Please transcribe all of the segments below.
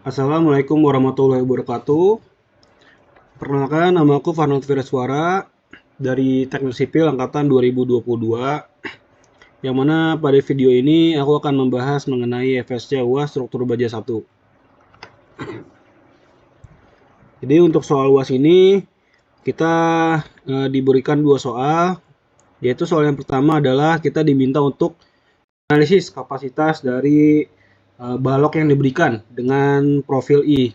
Assalamualaikum warahmatullahi wabarakatuh. Perkenalkan, nama aku Farnod Viraswara dari Teknik Sipil Angkatan 2022. Yang mana pada video ini aku akan membahas mengenai FSC UAS struktur baja 1. Jadi untuk soal UAS ini kita diberikan dua soal, yaitu soal yang pertama adalah kita diminta untuk analisis kapasitas dari balok yang diberikan dengan profil I.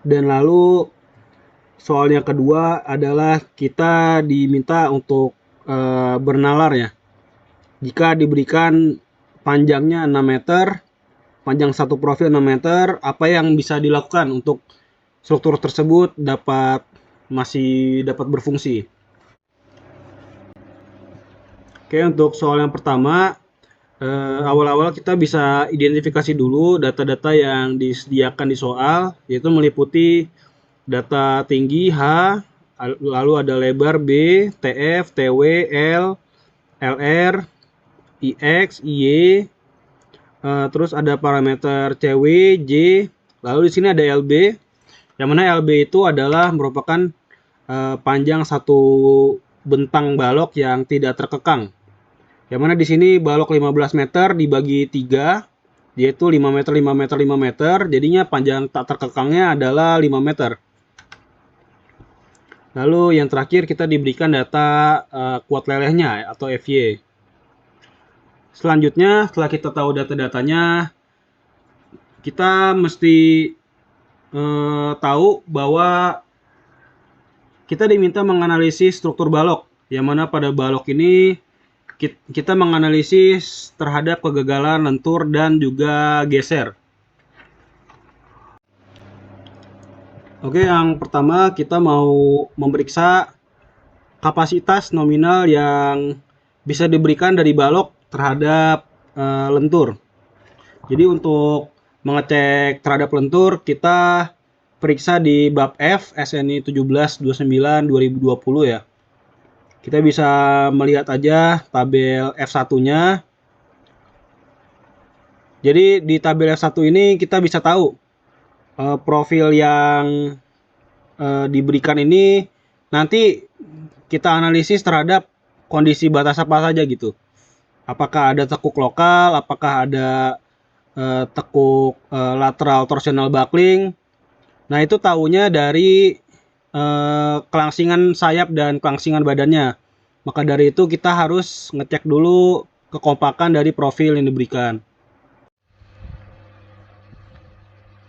Dan lalu soal yang kedua adalah kita diminta untuk bernalar ya. Jika diberikan panjangnya 6 meter, panjang satu profil 6 meter, apa yang bisa dilakukan untuk struktur tersebut masih dapat berfungsi. Oke, untuk soal yang pertama, awal-awal kita bisa identifikasi dulu data-data yang disediakan di soal, yaitu meliputi data tinggi H, lalu ada lebar B, TF, TW, L, LR, IX, IY, terus ada parameter CW, J, lalu di sini ada LB, yang mana LB itu adalah merupakan panjang satu bentang balok yang tidak terkekang. Yang mana di sini balok 15 meter dibagi 3, yaitu 5 meter, 5 meter, 5 meter, jadinya panjang tak terkekangnya adalah 5 meter. Lalu yang terakhir kita diberikan data kuat lelehnya atau FY. Selanjutnya setelah kita tahu data-datanya, kita mesti tahu bahwa kita diminta menganalisis struktur balok, yang mana pada balok ini kita menganalisis terhadap kegagalan lentur dan juga geser. Oke, yang pertama kita mau memeriksa kapasitas nominal yang bisa diberikan dari balok terhadap lentur. Jadi untuk mengecek terhadap lentur, kita periksa di bab F SNI 1729/2020 ya. Kita bisa melihat aja tabel F1-nya. Jadi di tabel F1 ini kita bisa tahu profil yang diberikan ini nanti kita analisis terhadap kondisi batas apa saja gitu. Apakah ada tekuk lokal, apakah ada tekuk lateral torsional buckling. Nah, itu tahunya dari kelangsingan sayap dan kelangsingan badannya. Maka dari itu kita harus ngecek dulu kekompakan dari profil yang diberikan.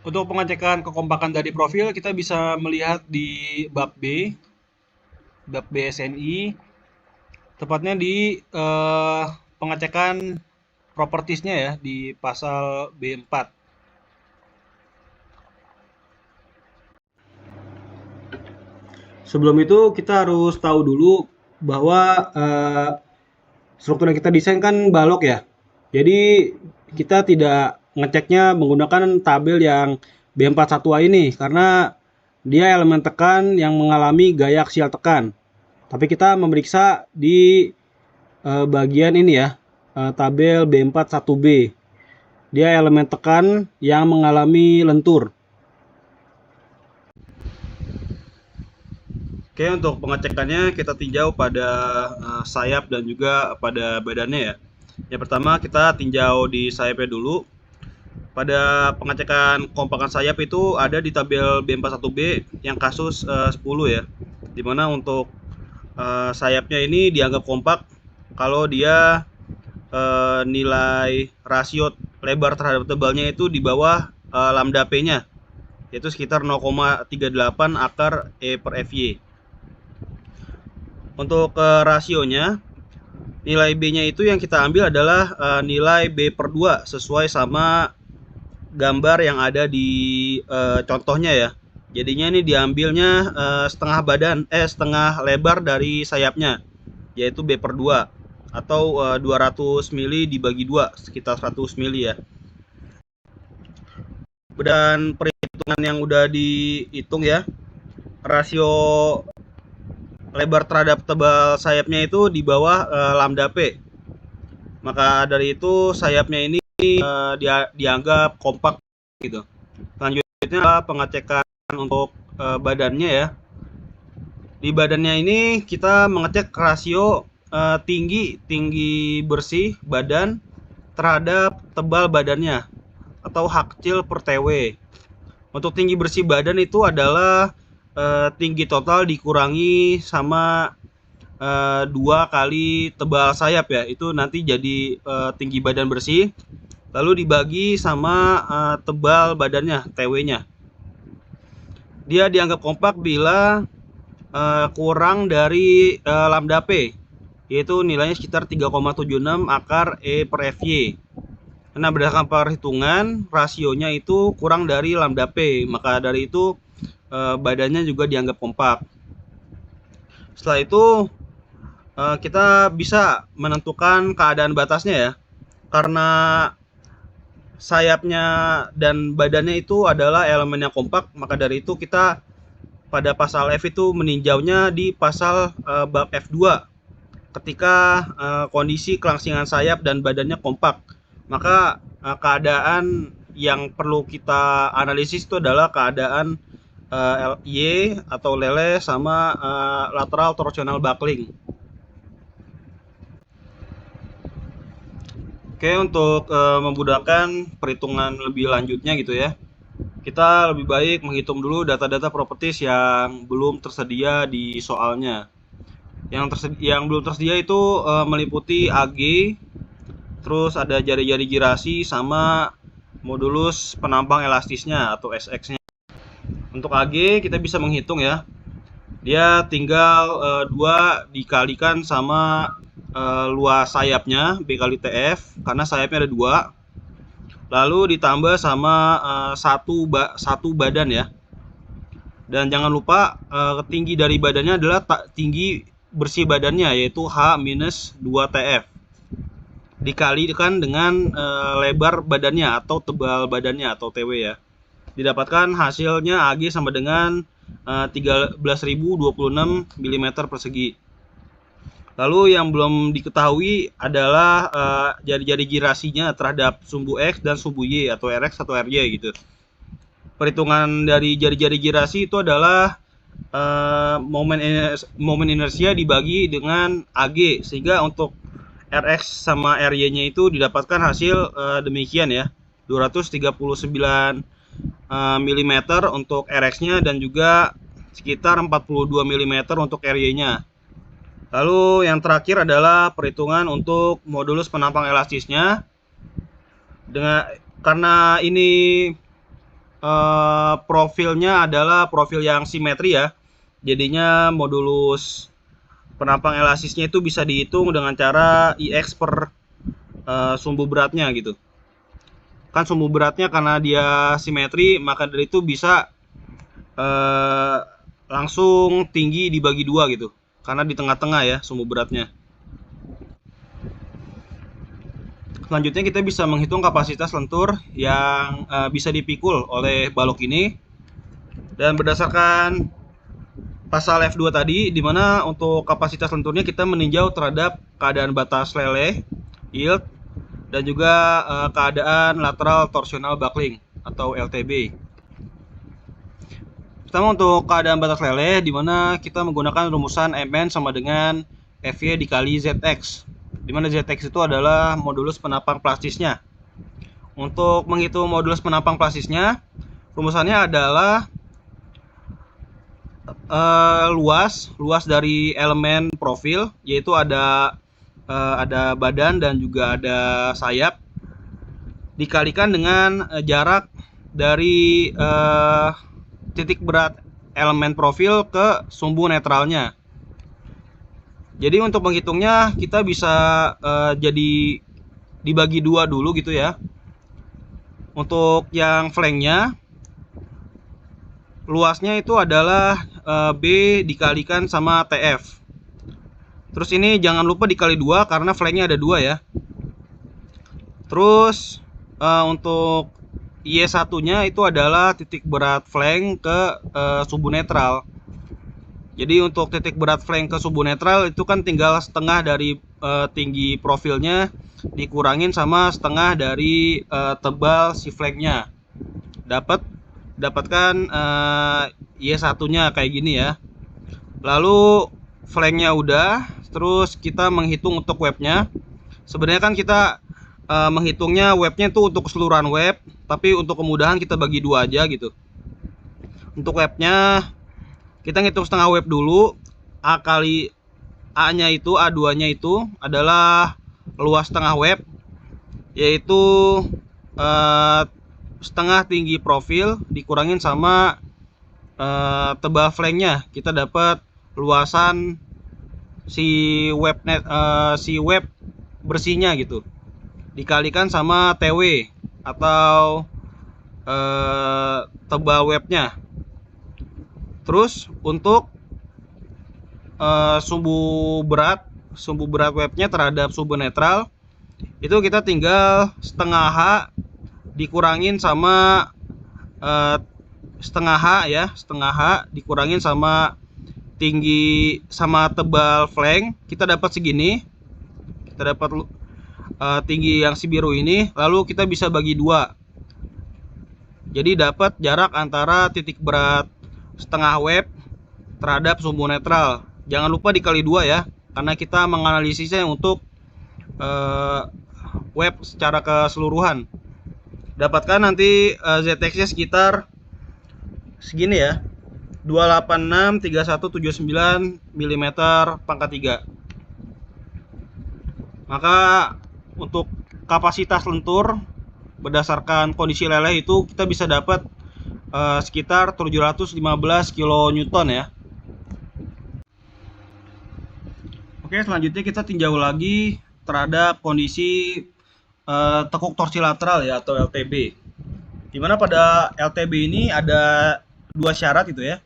Untuk pengecekan kekompakan dari profil kita bisa melihat di bab B SNI, tepatnya di pengecekan propertiesnya ya di pasal B4. Sebelum itu kita harus tahu dulu bahwa struktur yang kita desain kan balok ya. Jadi kita tidak ngeceknya menggunakan tabel yang B41A ini karena dia elemen tekan yang mengalami gaya aksial tekan. Tapi kita memeriksa di bagian ini ya, tabel B41B. Dia elemen tekan yang mengalami lentur. Oke, untuk pengecekannya kita tinjau pada sayap dan juga pada badannya ya. Yang pertama kita tinjau di sayapnya dulu. Pada pengecekan kompakan sayap itu ada di tabel B41B yang kasus 10 ya. Dimana untuk sayapnya ini dianggap kompak kalau dia nilai rasio lebar terhadap tebalnya itu di bawah lambda P-nya, yaitu sekitar 0,38 akar E per FY. Untuk rasionya, nilai B-nya itu yang kita ambil adalah nilai B per 2 sesuai sama gambar yang ada di contohnya ya. Jadinya ini diambilnya setengah lebar dari sayapnya, yaitu B per 2 atau 200 mili dibagi 2 sekitar 100 mili ya. Dan perhitungan yang udah dihitung ya, rasio lebar terhadap tebal sayapnya itu di bawah lambda P. Maka dari itu sayapnya ini dianggap kompak gitu. Selanjutnya adalah pengecekan untuk badannya ya. Di badannya ini kita mengecek rasio tinggi bersih badan terhadap tebal badannya atau hakcil per TW. Untuk tinggi bersih badan itu adalah tinggi total dikurangi sama 2 kali tebal sayap ya, itu nanti jadi tinggi badan bersih, lalu dibagi sama tebal badannya, TW-nya. Dia dianggap kompak bila kurang dari lambda P, yaitu nilainya sekitar 3,76 akar E per FY. Karena berdasarkan perhitungan rasionya itu kurang dari lambda P, maka dari itu badannya juga dianggap kompak. Setelah itu kita bisa menentukan keadaan batasnya ya, karena sayapnya dan badannya itu adalah elemen yang kompak, maka dari itu kita pada pasal F itu meninjaunya di pasal bab F2 ketika kondisi kelangsingan sayap dan badannya kompak. Maka keadaan yang perlu kita analisis itu adalah keadaan Y atau lele sama lateral torsional buckling. Oke, untuk memudahkan perhitungan lebih lanjutnya gitu ya, kita lebih baik menghitung dulu data-data properties yang belum tersedia di soalnya. Yang belum tersedia itu meliputi AG, terus ada jari-jari girasi sama modulus penampang elastisnya atau SX-nya. Untuk AG kita bisa menghitung ya, dia tinggal 2 dikalikan sama luas sayapnya B kali TF, karena sayapnya ada 2, lalu ditambah sama satu badan ya. Dan jangan lupa tinggi dari badannya adalah tinggi bersih badannya, yaitu H minus 2 TF dikalikan dengan lebar badannya atau tebal badannya atau TW ya. Didapatkan hasilnya AG sama dengan 13.026 mm persegi. Lalu yang belum diketahui adalah jari-jari girasinya terhadap sumbu X dan sumbu Y atau RX atau RY gitu. Perhitungan dari jari-jari girasi itu adalah momen inersia dibagi dengan AG, sehingga untuk RX sama RY-nya itu didapatkan hasil demikian ya, 239 mm untuk RX-nya dan juga sekitar 42 mm untuk RY-nya. Lalu yang terakhir adalah perhitungan untuk modulus penampang elastisnya. Karena ini profilnya adalah profil yang simetri ya, jadinya modulus penampang elastisnya itu bisa dihitung dengan cara IX per sumbu beratnya gitu. Kan sumbu beratnya karena dia simetri, maka dari itu bisa langsung tinggi dibagi 2 gitu, karena di tengah-tengah ya sumbu beratnya. Selanjutnya kita bisa menghitung kapasitas lentur yang bisa dipikul oleh balok ini. Dan berdasarkan pasal F2 tadi, di mana untuk kapasitas lenturnya kita meninjau terhadap keadaan batas leleh, yield, dan juga keadaan lateral torsional buckling atau LTB. Pertama untuk keadaan batas leleh, di mana kita menggunakan rumusan Mn sama dengan Fy dikali Zx, di mana Zx itu adalah modulus penampang plastisnya. Untuk menghitung modulus penampang plastisnya, rumusannya adalah luas dari elemen profil, yaitu ada badan dan juga ada sayap, dikalikan dengan jarak dari titik berat elemen profil ke sumbu netralnya. Jadi untuk menghitungnya kita bisa jadi dibagi 2 dulu gitu ya. Untuk yang flanknya, luasnya itu adalah B dikalikan sama TF. Terus ini jangan lupa dikali 2 karena flanknya ada 2 ya. Terus untuk Y1-nya itu adalah titik berat flank ke sumbu netral. Jadi untuk titik berat flank ke sumbu netral itu kan tinggal setengah dari tinggi profilnya dikurangin sama setengah dari tebal si flagnya. Dapatkan Y1-nya kayak gini ya. Lalu flagnya udah, terus kita menghitung untuk webnya. Sebenarnya kan kita menghitungnya webnya itu untuk keseluruhan web, tapi untuk kemudahan kita bagi dua aja gitu. Untuk webnya kita ngitung setengah web dulu. A kali A-nya itu, A2-nya itu adalah luas setengah web, yaitu setengah tinggi profil dikurangin sama tebal flanknya. Kita dapat luasan si web bersihnya gitu, dikalikan sama TW atau tebal webnya. Terus untuk sumbu berat webnya terhadap sumbu netral itu kita tinggal setengah H dikurangin sama setengah H dikurangin sama tinggi sama tebal flank. Kita dapat segini, kita dapat tinggi yang si biru ini, lalu kita bisa bagi dua, jadi dapat jarak antara titik berat setengah web terhadap sumbu netral. Jangan lupa dikali dua ya, karena kita menganalisisnya untuk web secara keseluruhan. Dapatkan nanti ZX-nya sekitar segini ya, 2863179 mm pangkat 3. Maka untuk kapasitas lentur berdasarkan kondisi leleh itu kita bisa dapat sekitar 715 kN ya. Oke, selanjutnya kita tinjau lagi terhadap kondisi tekuk torsi lateral ya, atau LTB. Dimana pada LTB ini ada dua syarat itu ya.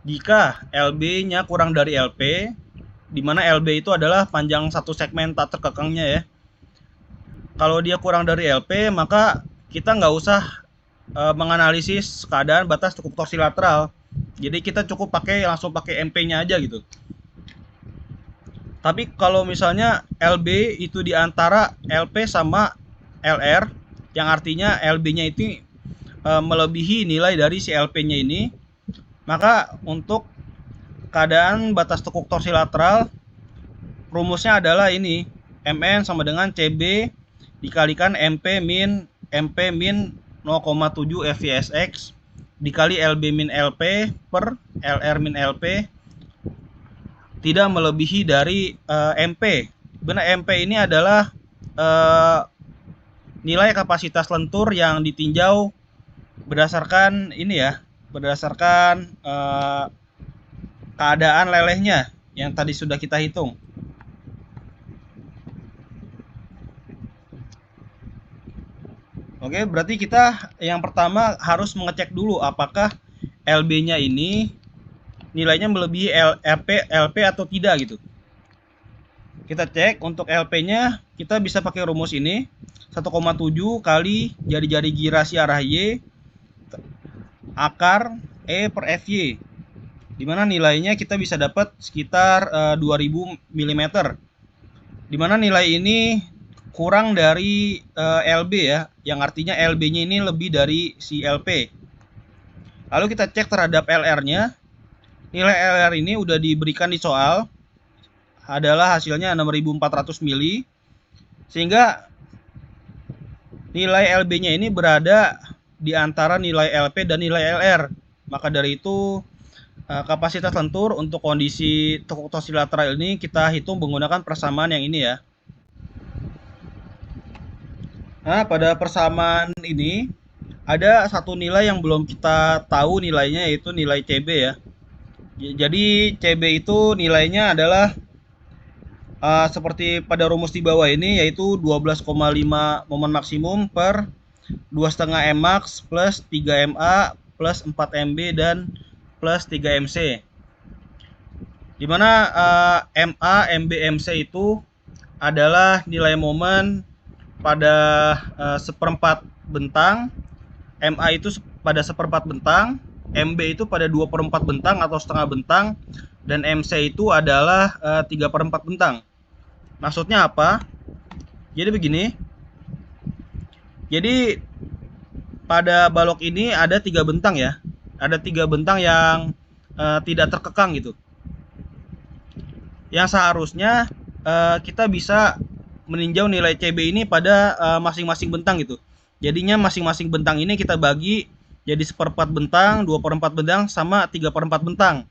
Jika LB-nya kurang dari LP, dimana LB itu adalah panjang satu segmen tak terkekangnya ya. Kalau dia kurang dari LP, maka kita nggak usah menganalisis keadaan batas tekuk torsi lateral. Jadi kita cukup langsung pakai MP-nya aja gitu. Tapi kalau misalnya LB itu di antara LP sama LR, yang artinya LB-nya itu melebihi nilai dari si LP-nya ini, maka untuk keadaan batas tekuk torsi lateral rumusnya adalah ini, MN sama dengan CB dikalikan MP min 0,7 FYSX dikali LB min LP per LR min LP tidak melebihi dari MP. Benar, MP ini adalah nilai kapasitas lentur yang ditinjau berdasarkan ini ya, berdasarkan keadaan lelehnya yang tadi sudah kita hitung. Oke, berarti kita yang pertama harus mengecek dulu apakah LB-nya ini nilainya melebihi LP atau tidak gitu. Kita cek untuk LP-nya, kita bisa pakai rumus ini, 1,7 kali jari-jari girasi arah Y akar E per FY, dimana nilainya kita bisa dapat sekitar 2000 mm, dimana nilai ini kurang dari LB ya, yang artinya LB-nya ini lebih dari si LP. Lalu kita cek terhadap LR-nya. Nilai LR ini udah diberikan di soal, adalah hasilnya 6400 mili, sehingga nilai LB-nya ini berada di antara nilai LP dan nilai LR. Maka dari itu kapasitas lentur untuk kondisi tekuk torsi lateral ini kita hitung menggunakan persamaan yang ini ya. Nah, pada persamaan ini ada satu nilai yang belum kita tahu nilainya, yaitu nilai CB ya. Jadi CB itu nilainya adalah seperti pada rumus di bawah ini, yaitu 12,5 momen maksimum per 2,5 Mmax plus 3 MA plus 4 MB dan plus 3 MC. Dimana MA, MB, MC itu adalah nilai momen pada seperempat bentang, MA itu pada seperempat bentang, MB itu pada 2/4 bentang atau setengah bentang, dan MC itu adalah 3/4 bentang. Maksudnya apa? Jadi begini. Jadi pada balok ini ada 3 bentang ya. Ada 3 bentang yang tidak terkekang gitu. Yang seharusnya kita bisa meninjau nilai CB ini pada masing-masing bentang gitu. Jadinya masing-masing bentang ini kita bagi jadi 1/4 bentang, 2/4 bentang, sama 3/4 bentang.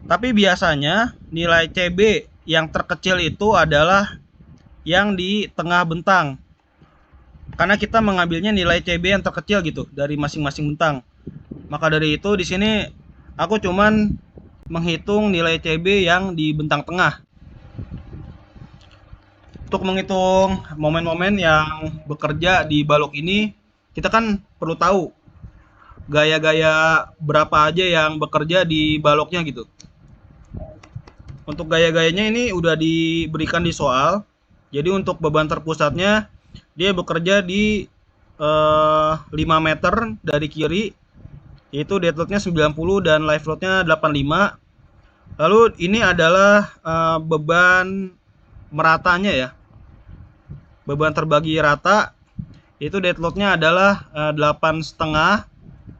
Tapi biasanya nilai CB yang terkecil itu adalah yang di tengah bentang. Karena kita mengambilnya nilai CB yang terkecil gitu dari masing-masing bentang. Maka dari itu di sini aku cuman menghitung nilai CB yang di bentang tengah. Untuk menghitung momen-momen yang bekerja di balok ini, kita kan perlu tahu gaya-gaya berapa aja yang bekerja di baloknya gitu. Untuk gaya-gayanya ini udah diberikan di soal. Jadi untuk beban terpusatnya dia bekerja di 5 meter dari kiri, yaitu dead load-nya 90 dan live load-nya 85. Lalu ini adalah beban meratanya ya. Beban terbagi rata, itu dead load-nya adalah 8,5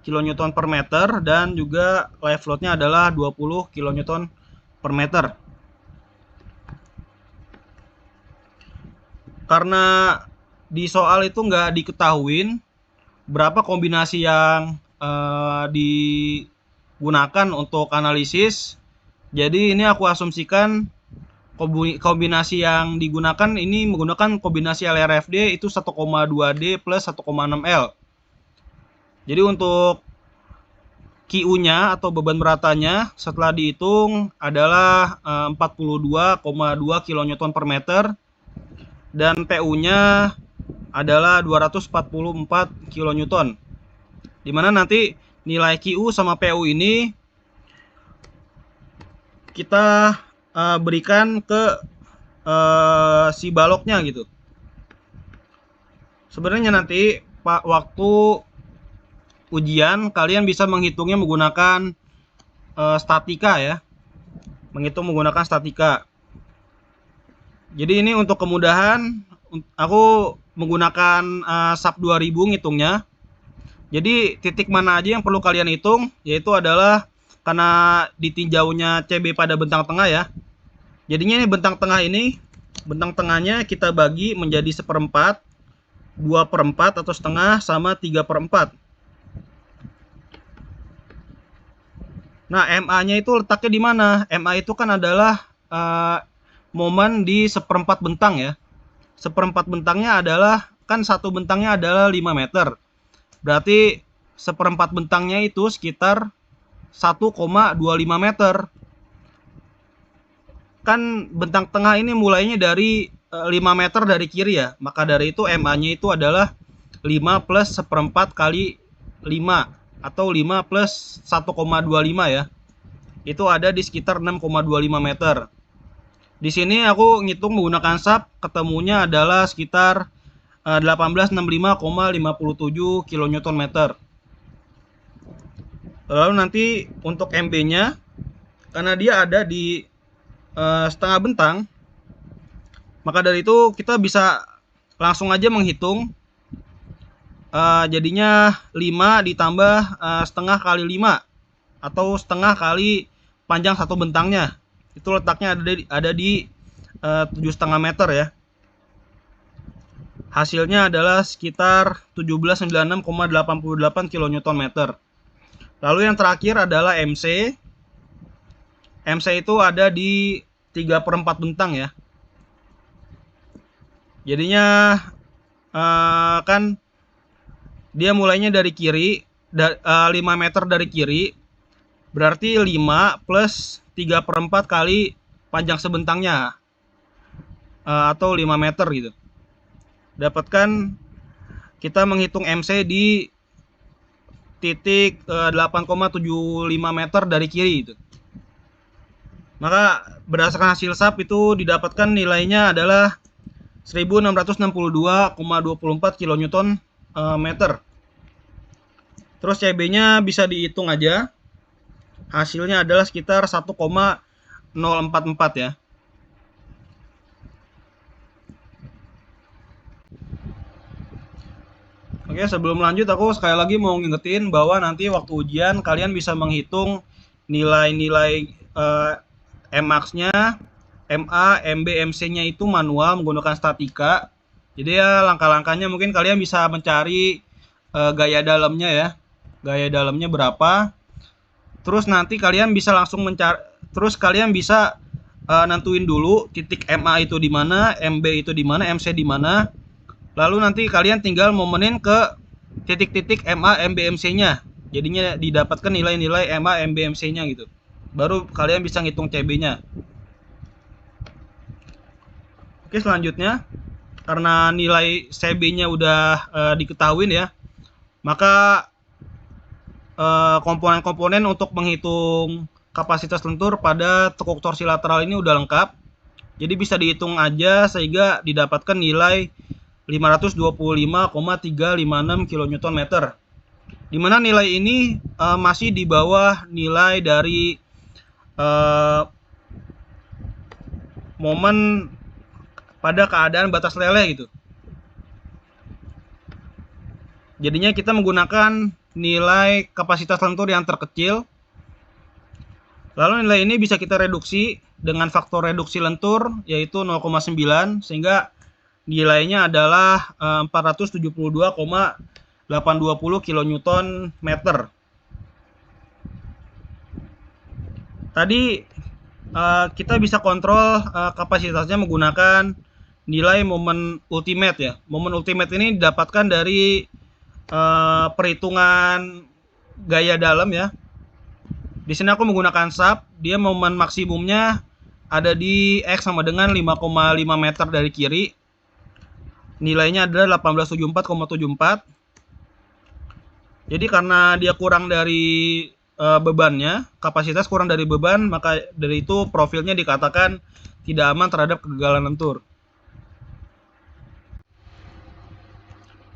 kN per meter dan juga live load-nya adalah 20 kN per meter. Karena di soal itu nggak diketahuin berapa kombinasi yang digunakan untuk analisis, jadi ini aku asumsikan kombinasi yang digunakan ini menggunakan kombinasi LRFD itu 1,2D plus 1,6L. Jadi untuk QU-nya atau beban meratanya setelah dihitung adalah 42,2 kN per meter dan PU-nya adalah 244 kN. Dimana nanti nilai QU sama PU ini kita berikan ke si baloknya gitu. Sebenarnya nanti waktu ujian kalian bisa menghitungnya menggunakan statika ya. Menghitung menggunakan statika. Jadi ini untuk kemudahan aku menggunakan SAP 2000 ngitungnya. Jadi titik mana aja yang perlu kalian hitung, yaitu adalah karena ditinjaunya CB pada bentang tengah ya. Jadinya ini bentang tengah ini, bentang tengahnya kita bagi menjadi 1/4, 2/4 atau setengah, sama 3/4. Nah, MA-nya itu letaknya di mana? MA itu kan adalah momen di 1/4 bentang ya. 1/4 bentangnya adalah, kan satu bentangnya adalah 5 meter. Berarti 1/4 bentangnya itu sekitar 1,25 meter. Kan bentang tengah ini mulainya dari 5 meter dari kiri ya. Maka dari itu MA-nya itu adalah 5 plus 1/4 kali 5 atau 5 plus 1,25 ya. Itu ada di sekitar 6,25 meter. Di sini aku ngitung menggunakan SAP, ketemunya adalah sekitar 1865,57 kN meter. Lalu nanti untuk MB-nya, karena dia ada di setengah bentang, maka dari itu kita bisa langsung aja menghitung. Jadinya 5 ditambah setengah kali 5 atau setengah kali panjang satu bentangnya. Itu letaknya ada di 7,5 meter ya. Hasilnya adalah sekitar 1796,88 kN meter. Lalu yang terakhir adalah MC. MC itu ada di 3/4 bentang ya. Jadinya kan dia mulainya dari kiri, 5 meter dari kiri, berarti 5 plus 3/4 kali panjang sebentangnya, atau 5 meter gitu. Dapatkan kita menghitung MC di titik 8,75 meter dari kiri gitu. Maka berdasarkan hasil SAP itu didapatkan nilainya adalah 1662,24 kN meter. Terus CB-nya bisa dihitung aja. Hasilnya adalah sekitar 1,044 ya. Oke, sebelum lanjut aku sekali lagi mau ngingetin bahwa nanti waktu ujian kalian bisa menghitung nilai-nilai Mmax-nya, Ma, Mb, Mc-nya itu manual menggunakan statika. Jadi ya langkah-langkahnya mungkin kalian bisa mencari gaya dalamnya ya. Gaya dalamnya berapa. Terus nanti kalian bisa langsung mencari, terus kalian bisa nentuin dulu titik Ma itu di mana, Mb itu di mana, Mc di mana. Lalu nanti kalian tinggal momenin ke titik-titik Ma, Mb, Mc-nya. Jadinya didapatkan nilai-nilai Ma, Mb, Mc-nya gitu. Baru kalian bisa ngitung CB-nya. Oke, selanjutnya karena nilai CB-nya udah diketahui ya, maka komponen-komponen untuk menghitung kapasitas lentur pada tekuk torsi lateral ini udah lengkap. Jadi bisa dihitung aja sehingga didapatkan nilai 525,356 kN. Dimana nilai ini masih di bawah nilai dari momen pada keadaan batas leleh gitu. Jadinya kita menggunakan nilai kapasitas lentur yang terkecil. Lalu nilai ini bisa kita reduksi dengan faktor reduksi lentur yaitu 0,9 sehingga nilainya adalah 472,820 kN. Tadi kita bisa kontrol kapasitasnya menggunakan nilai momen ultimate ya. Momen ultimate ini didapatkan dari perhitungan gaya dalam ya. Di sini aku menggunakan sub, dia momen maksimumnya ada di X sama dengan 5,5 meter dari kiri. Nilainya adalah 1874,74. Jadi karena dia kurang dari bebannya, kapasitas kurang dari beban, maka dari itu profilnya dikatakan tidak aman terhadap kegagalan lentur.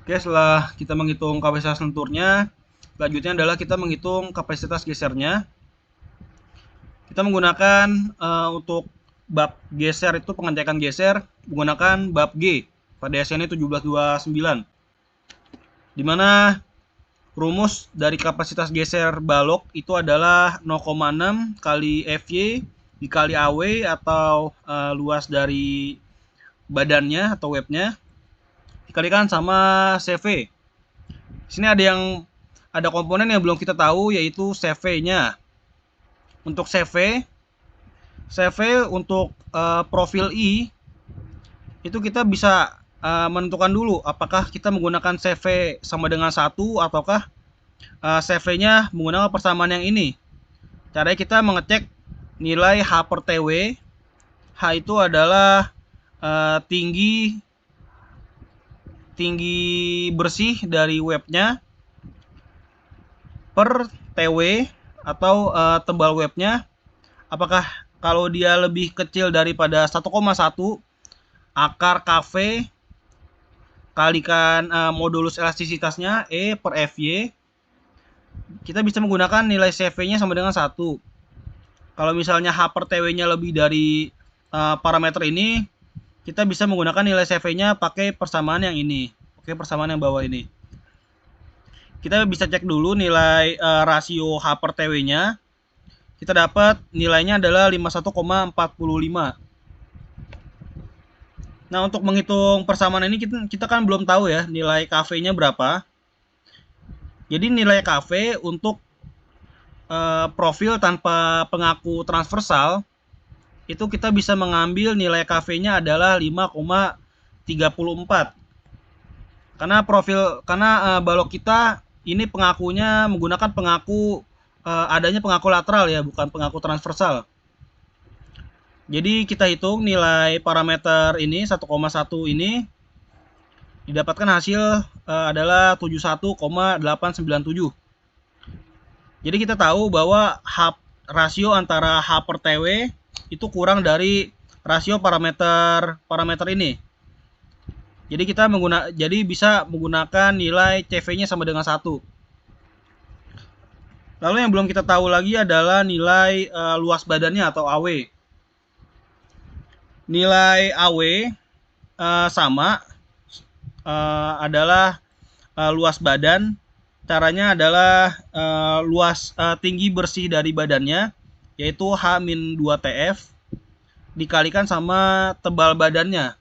Oke, setelah kita menghitung kapasitas lenturnya, selanjutnya adalah kita menghitung kapasitas gesernya. Kita menggunakan untuk bab geser itu pengecekan geser menggunakan bab G pada SN 1729. Di mana rumus dari kapasitas geser balok itu adalah 0,6 kali Fy dikali AW atau luas dari badannya atau webnya dikalikan sama CV. Di sini ada komponen yang belum kita tahu yaitu CV-nya. Untuk CV untuk profil I itu kita bisa menentukan dulu apakah kita menggunakan CV sama dengan 1 ataukah CV-nya menggunakan persamaan yang ini. Caranya kita mengecek nilai H per TW. H itu adalah tinggi bersih dari webnya per TW atau tebal webnya. Apakah kalau dia lebih kecil daripada 1,1 akar KV kalikan modulus elastisitasnya E per Fy, kita bisa menggunakan nilai CV-nya sama dengan 1. Kalau misalnya H per TW-nya lebih dari parameter ini, kita bisa menggunakan nilai CV-nya pakai persamaan yang ini. Oke, persamaan yang bawah ini. Kita bisa cek dulu nilai rasio H per TW-nya. Kita dapat nilainya adalah 51,45. Nah, untuk menghitung persamaan ini kita kan belum tahu ya nilai KV-nya berapa. Jadi nilai KV untuk profil tanpa pengaku transversal itu kita bisa mengambil nilai KV-nya adalah 5,34. Karena balok kita ini pengakunya menggunakan adanya pengaku lateral ya, bukan pengaku transversal. Jadi kita hitung nilai parameter ini 1,1 ini didapatkan hasil adalah 71,897. Jadi kita tahu bahwa rasio antara H per TW itu kurang dari rasio parameter ini. Jadi kita bisa menggunakan nilai CV-nya sama dengan 1. Lalu yang belum kita tahu lagi adalah nilai luas badannya atau AW. Nilai AW sama adalah luas badan. Caranya adalah tinggi bersih dari badannya, yaitu H-2TF, dikalikan sama tebal badannya.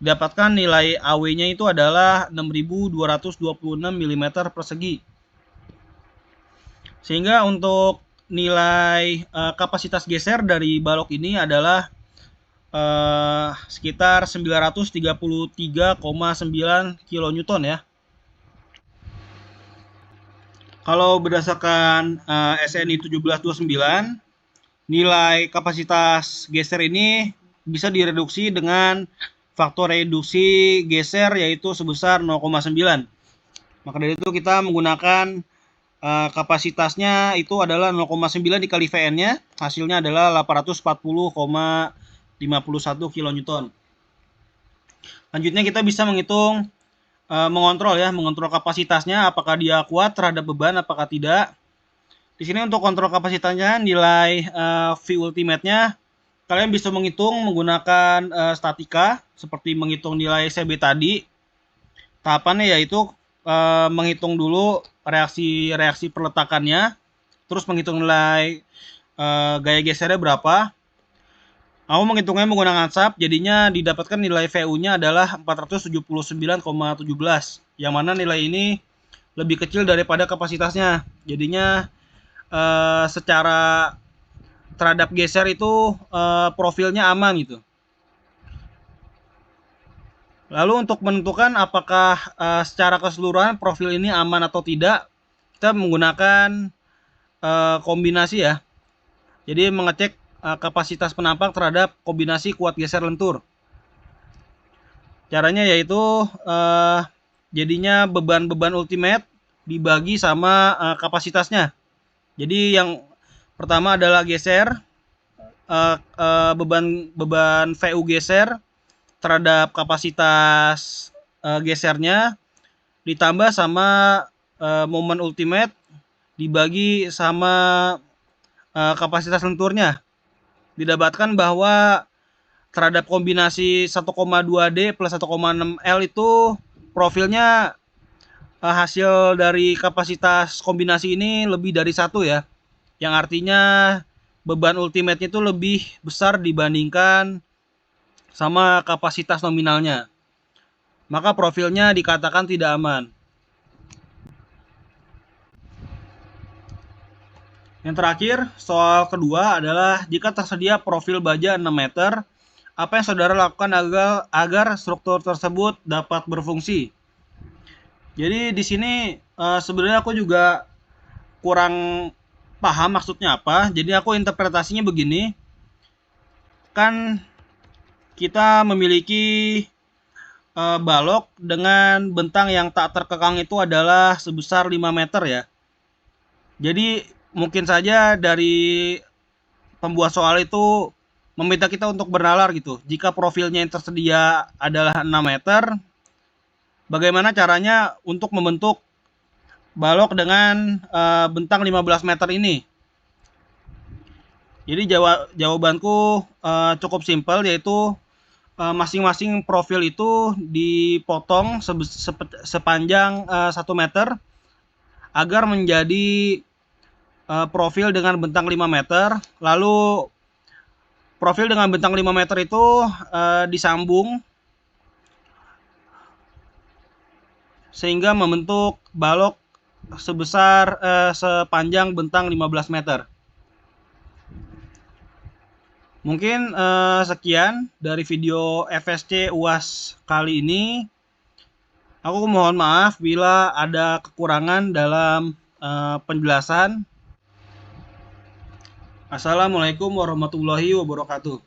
Dapatkan nilai AW-nya itu adalah 6226 mm persegi. Sehingga untuk nilai kapasitas geser dari balok ini adalah sekitar 933,9 kN ya. Kalau berdasarkan SNI 1729, nilai kapasitas geser ini bisa direduksi dengan faktor reduksi geser yaitu sebesar 0,9. Maka dari itu kita menggunakan kapasitasnya itu adalah 0,9 dikali Vn-nya, hasilnya adalah 840,51 kN. Lanjutnya kita bisa menghitung mengontrol kapasitasnya, apakah dia kuat terhadap beban apakah tidak. Di sini untuk kontrol kapasitasnya, nilai V ultimate-nya kalian bisa menghitung menggunakan statika seperti menghitung nilai CB tadi. Tahapannya yaitu menghitung dulu reaksi perletakannya, terus menghitung nilai gaya gesernya berapa. Aku menghitungnya menggunakan SAP, jadinya didapatkan nilai VU-nya adalah 479,17, yang mana nilai ini lebih kecil daripada kapasitasnya. Jadinya secara terhadap geser itu profilnya aman gitu. Lalu untuk menentukan apakah secara keseluruhan profil ini aman atau tidak, kita menggunakan kombinasi ya. Jadi mengecek kapasitas penampak terhadap kombinasi kuat geser lentur. Caranya yaitu jadinya beban ultimate dibagi sama kapasitasnya. Jadi yang pertama adalah geser, beban VU geser terhadap kapasitas gesernya ditambah sama momen ultimate dibagi sama kapasitas lenturnya. Didapatkan bahwa terhadap kombinasi 1,2D plus 1,6L itu profilnya hasil dari kapasitas kombinasi ini lebih dari 1 ya, yang artinya beban ultimate-nya itu lebih besar dibandingkan sama kapasitas nominalnya, maka profilnya dikatakan tidak aman. Yang terakhir, soal kedua adalah jika tersedia profil baja 6 meter, apa yang saudara lakukan agar struktur tersebut dapat berfungsi? Jadi di sini sebenarnya aku juga kurang paham maksudnya apa. Jadi aku interpretasinya begini. Kan kita memiliki balok dengan bentang yang tak terkekang itu adalah sebesar 5 meter ya. Jadi mungkin saja dari pembuat soal itu meminta kita untuk bernalar gitu. Jika profilnya yang tersedia adalah 6 meter, bagaimana caranya untuk membentuk balok dengan bentang 15 meter ini? Jadi jawabanku cukup simpel, yaitu masing-masing profil itu dipotong sepanjang 1 meter agar menjadi profil dengan bentang 5 meter. Lalu profil dengan bentang 5 meter itu disambung sehingga membentuk balok sebesar sepanjang bentang 15 meter. Mungkin sekian dari video FSC UAS kali ini. Aku mohon maaf bila ada kekurangan dalam penjelasan. Assalamualaikum warahmatullahi wabarakatuh.